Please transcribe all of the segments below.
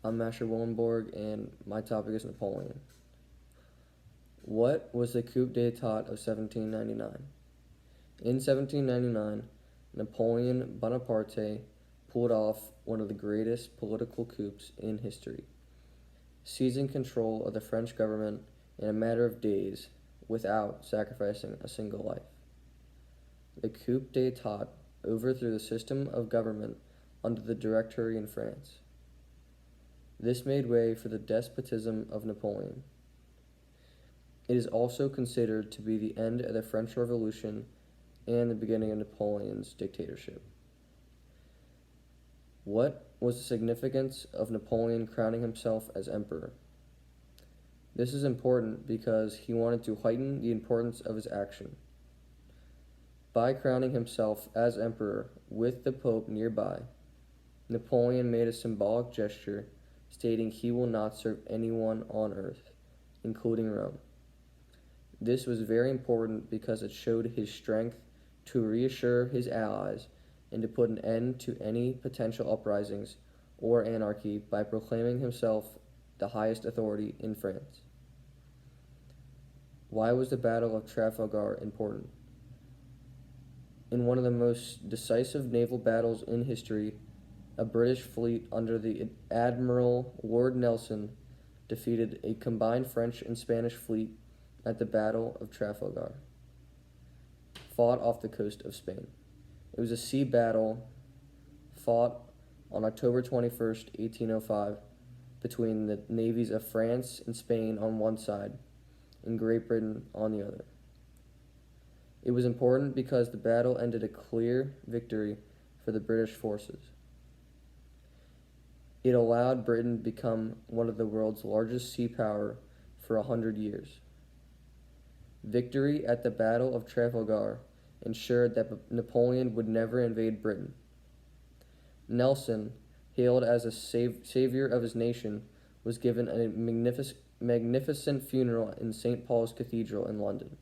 I'm Masher Willenborg, and my topic is Napoleon. What was the coup d'état of 1799? In 1799, Napoleon Bonaparte pulled off one of the greatest political coups in history, seizing control of the French government in a matter of days without sacrificing a single life. The coup d'état overthrew the system of government under the Directory in France. This made way for the despotism of Napoleon. It is also considered to be the end of the French Revolution and the beginning of Napoleon's dictatorship. What was the significance of Napoleon crowning himself as emperor? This is important because he wanted to heighten the importance of his action. By crowning himself as emperor with the Pope nearby, Napoleon made a symbolic gesture stating he will not serve anyone on earth, including Rome. This was very important because it showed his strength to reassure his allies and to put an end to any potential uprisings or anarchy by proclaiming himself the highest authority in France. Why was the Battle of Trafalgar important? In one of the most decisive naval battles in history, a British fleet under the Admiral Lord Nelson defeated a combined French and Spanish fleet at the Battle of Trafalgar, fought off the coast of Spain. It was a sea battle fought on October 21st, 1805, between the navies of France and Spain on one side and Great Britain on the other. It was important because the battle ended a clear victory for the British forces. It allowed Britain to become one of the world's largest sea power for 100 years. Victory at the Battle of Trafalgar ensured that Napoleon would never invade Britain. Nelson, hailed as a savior of his nation, was given a magnificent funeral in St. Paul's Cathedral in London.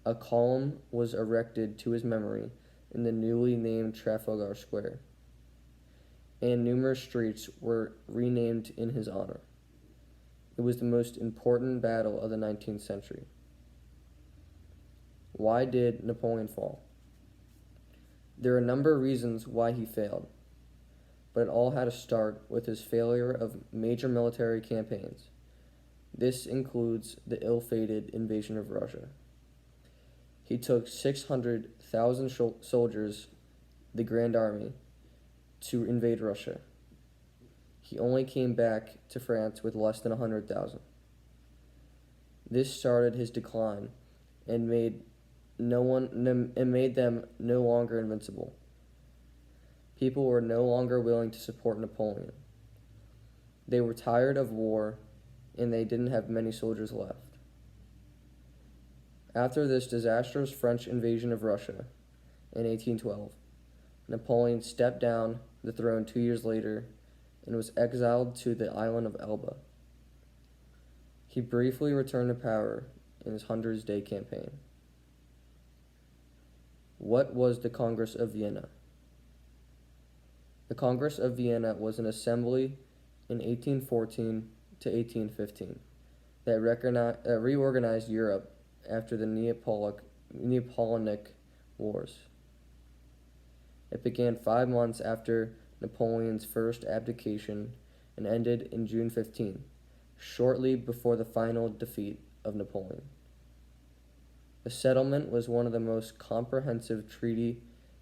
A column was erected to his memory in the newly named Trafalgar Square, and numerous streets were renamed in his honor. It was the most important battle of the 19th century. Why did Napoleon fall? There are a number of reasons why he failed, but it all had to start with his failure of major military campaigns. This includes the ill-fated invasion of Russia. He took 600,000 soldiers, the Grand Army, to invade Russia. He only came back to France with less than 100,000. This started his decline and made them no longer invincible. People were no longer willing to support Napoleon. They were tired of war, and they didn't have many soldiers left. After this disastrous French invasion of Russia in 1812, Napoleon stepped down the throne 2 years later and was exiled to the island of Elba. He briefly returned to power in his 100-day campaign. What was the Congress of Vienna? The Congress of Vienna was an assembly in 1814 to 1815 that reorganized Europe after the Napoleonic Wars. It began 5 months after Napoleon's first abdication and ended in June 15, shortly before the final defeat of Napoleon. The settlement was one of the most comprehensive treaties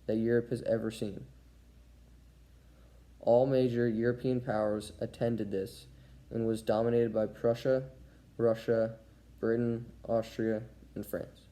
that Europe has ever seen. All major European powers attended this and was dominated by Prussia, Russia, Britain, Austria, and France.